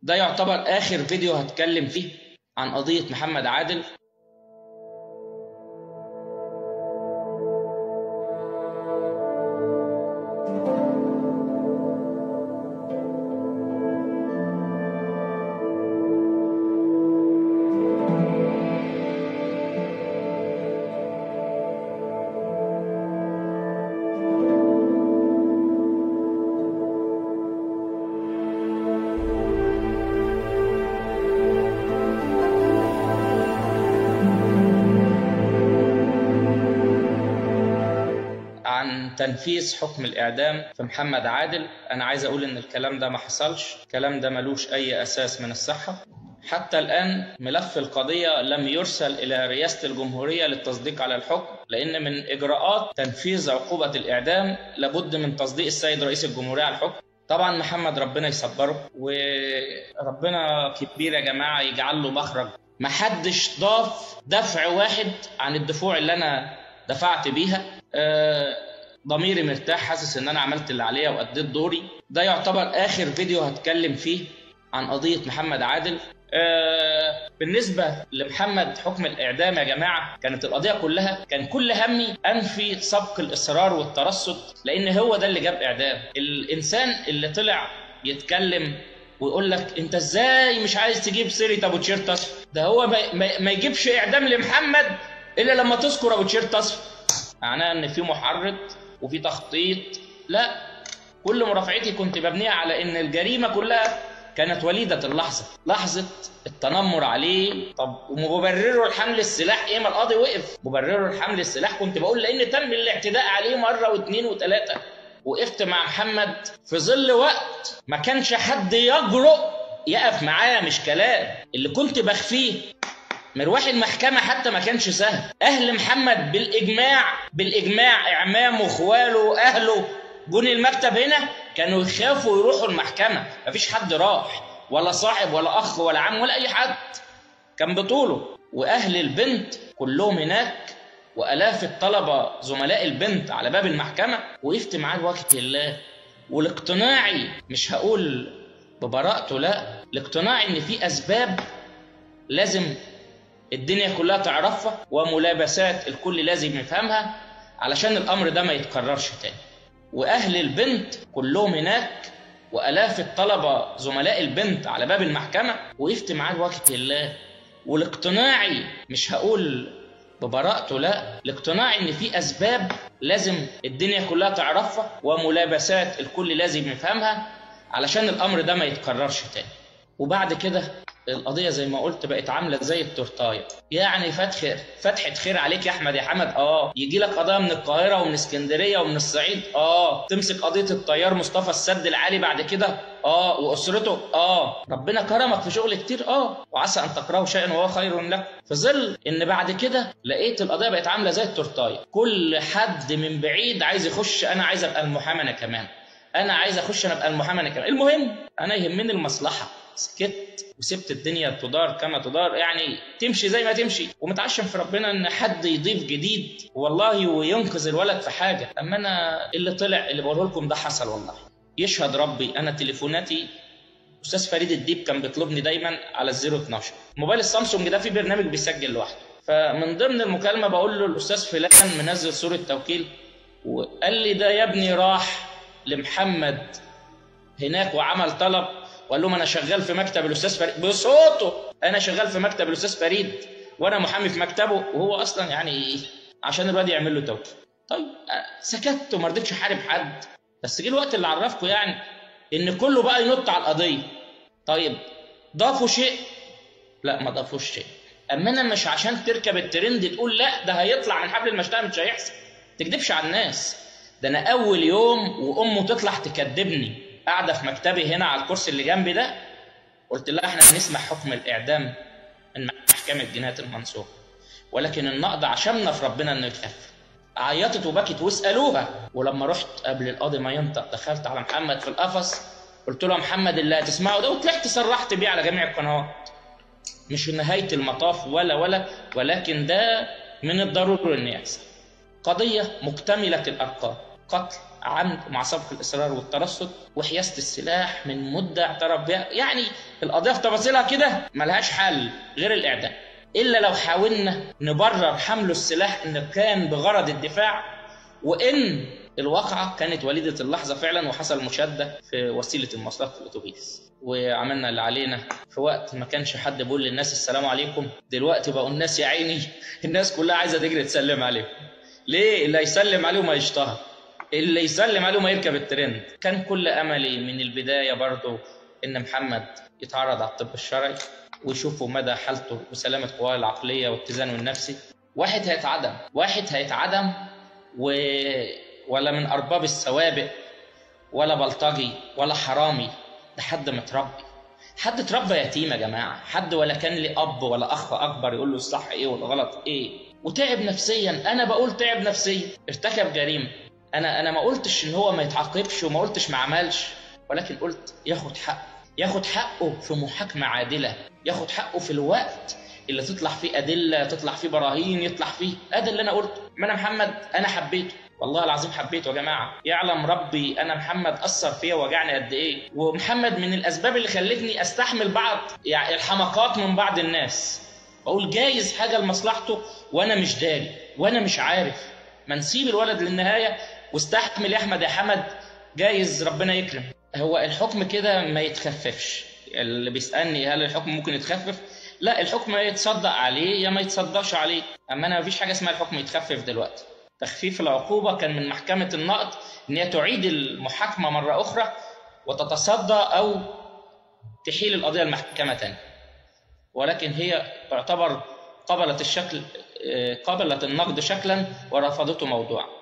ده يعتبر آخر فيديو هتكلم فيه عن قضية محمد عادل. عن تنفيذ حكم الإعدام في محمد عادل. أنا عايز أقول إن الكلام ده ما حصلش، الكلام ده ملوش أي أساس من الصحة. حتى الآن ملف القضية لم يرسل إلى رئاسة الجمهورية للتصديق على الحكم، لأن من إجراءات تنفيذ عقوبة الإعدام لابد من تصديق السيد رئيس الجمهورية على الحكم. طبعا محمد ربنا يصبره، وربنا كبير يا جماعة يجعل له مخرج. محدش ضاف دفع واحد عن الدفوع اللي أنا دفعت بيها. ضميري مرتاح، حاسس ان انا عملت اللي عليا واديت دوري. ده يعتبر اخر فيديو هتكلم فيه عن قضية محمد عادل. بالنسبة لمحمد حكم الإعدام يا جماعة، كانت القضية كلها كان كل همي أنفي سبق الإصرار والترصد، لأن هو ده اللي جاب إعدام. الإنسان اللي طلع يتكلم ويقول لك أنت إزاي مش عايز تجيب سيرة أبو تيشيرت أصفر، ده هو ما يجيبش إعدام لمحمد إلا لما تذكر أبو تيشيرت أصفر، معناه إن في محرض وفي تخطيط. لا، كل مرافعتي كنت مبنية على إن الجريمة كلها كانت وليدة اللحظة، لحظة التنمر عليه. طب ومبرره الحمل السلاح ايه؟ ما القاضي وقف. مبرره الحمل السلاح كنت بقول لان تم الاعتداء عليه مرة واثنين وثلاثة. وقفت مع محمد في ظل وقت ما كانش حد يجرؤ يقف معايا، مش كلام اللي كنت بخفيه. مروح المحكمة حتى ما كانش سهل. اهل محمد بالاجماع اعمامه واخواله اهله جون المكتب هنا كانوا يخافوا يروحوا المحكمة. مفيش حد راح، ولا صاحب ولا أخ ولا عم ولا أي حد، كان بطوله. وأهل البنت كلهم هناك، وألاف الطلبة زملاء البنت على باب المحكمة. وقفت معاه لوجه الله، والاقتناعي مش هقول ببراءته، لا، الاقتناعي إن في أسباب لازم الدنيا كلها تعرفها، وملابسات الكل لازم يفهمها علشان الأمر ده ما يتكررش تاني. وأهل البنت كلهم هناك، وألاف الطلبة زملاء البنت على باب المحكمة. وقفت معاه لوجه الله، والاقتناعي مش هقول ببراءته، لا، الاقتناعي إن في أسباب لازم الدنيا كلها تعرفها، وملابسات الكل لازم يفهمها علشان الأمر ده ما يتكررش تاني. وبعد كده القضية زي ما قلت بقت عاملة زي التورتاية، يعني فتحة خير عليك يا أحمد يا حمد. يجي لك قضايا من القاهرة ومن اسكندرية ومن الصعيد، تمسك قضية الطيار مصطفى السد العالي بعد كده، وأسرته، ربنا كرمك في شغل كتير، وعسى أن تكرهوا شيئا وهو خير لكم. في ظل إن بعد كده لقيت القضية بقت عاملة زي التورتاية، كل حد من بعيد عايز يخش. أنا عايز أبقى المحامي أنا كمان، أنا عايز أخش أنا أبقى المحامي أنا كمان. المهم أنا يهمني المصلحة. سكت وسبت الدنيا تدار كما تدار، يعني تمشي زي ما تمشي، ومتعشم في ربنا ان حد يضيف جديد والله وينقذ الولد في حاجه. اما انا اللي طلع اللي بقوله لكم ده حصل والله، يشهد ربي. انا تليفوناتي استاذ فريد الديب كان بيطلبني دايما على 012. موبايل السامسونج ده فيه برنامج بيسجل لوحده، فمن ضمن المكالمه بقول له الاستاذ فلان منزل صوره توكيل، وقال لي ده يا ابني راح لمحمد هناك وعمل طلب، وقال لهم انا شغال في مكتب الاستاذ فريد بصوته، انا شغال في مكتب الاستاذ فريد وانا محامي في مكتبه، وهو اصلا يعني عشان الواد يعمل له توكيل. طيب سكت وما رضيتش احارب حد، بس جه الوقت اللي عرفكم يعني ان كله بقى ينط على القضيه. طيب ضافوا شيء؟ لا ما ضافوش شيء. اما انا مش عشان تركب الترند تقول لا ده هيطلع من حبل المشنقه مش هيحصل، ما تكذبش على الناس. ده انا اول يوم وامه تطلع تكذبني قاعده في مكتبي هنا على الكرسي اللي جنبي ده، قلت لها احنا هنسمع حكم الاعدام من محكمه جنايه المنصوره، ولكن النقض عشمنا في ربنا انه يتخف. عيطت وبكت واسالوها. ولما رحت قبل القاضي ما ينطق دخلت على محمد في القفص، قلت له يا محمد اللي هتسمعه ده، وطلعت صرحت بيه على جميع القنوات. مش نهايه المطاف ولكن ده من الضروري ان يحصل. قضيه مكتمله الارقام، قتل عمد ومع سبق الإصرار والترصد وحيازة السلاح من مدة اعترف بها. يعني القضية في تفاصيلها كده ملهاش حل غير الإعدام، إلا لو حاولنا نبرر حمله السلاح إنه كان بغرض الدفاع، وإن الواقعة كانت وليدة اللحظة فعلا وحصل مشادة في وسيلة المواصلات في الأتوبيس، وعملنا اللي علينا. في وقت ما كانش حد بيقول للناس السلام عليكم، دلوقتي بقوا الناس يا عيني الناس كلها عايزة تجري تسلم عليهم. ليه؟ اللي يسلم عليه ما يشتهر، اللي يسلم عليه ما يركب الترند. كان كل أملي من البداية برضو إن محمد يتعرض على الطب الشرعي ويشوفوا مدى حالته وسلامة قواه العقلية واتزانه النفسي. واحد هيتعدم ولا من أرباب السوابق ولا بلطجي ولا حرامي، ده حد متربي، حد اتربى يتيم يا جماعة، حد ولا كان لي أب ولا أخ أكبر يقول له الصح إيه والغلط إيه، وتعب نفسيا. أنا بقول تعب نفسيا، ارتكب جريمة. أنا ما قلتش إن هو ما يتعاقبش وما قلتش ما عملش، ولكن قلت ياخد حقه في محاكمة عادلة، ياخد حقه في الوقت اللي تطلع فيه أدلة، تطلع فيه براهين، يطلع فيه. ده اللي أنا قلته. ما أنا محمد أنا حبيته، والله العظيم حبيته يا جماعة. يعلم ربي أنا محمد أثر فيا ووجعني قد إيه. ومحمد من الأسباب اللي خلتني أستحمل بعض يعني الحماقات من بعض الناس، بقول جايز حاجة لمصلحته وأنا مش داري وأنا مش عارف. ما نسيب الولد للنهاية واستحمل يا أحمد يا حمد، جايز ربنا يكرم. هو الحكم كده ما يتخففش. اللي بيسألني هل الحكم ممكن يتخفف؟ لا، الحكم يا يتصدق عليه يا ما يتصدقش عليه. أما أنا مفيش حاجة اسمها الحكم يتخفف دلوقتي. تخفيف العقوبة كان من محكمة النقض إن هي تعيد المحاكمة مرة أخرى وتتصدى أو تحيل القضية المحكمة تاني، ولكن هي تعتبر قبلت النقد شكلا ورفضته موضوعا.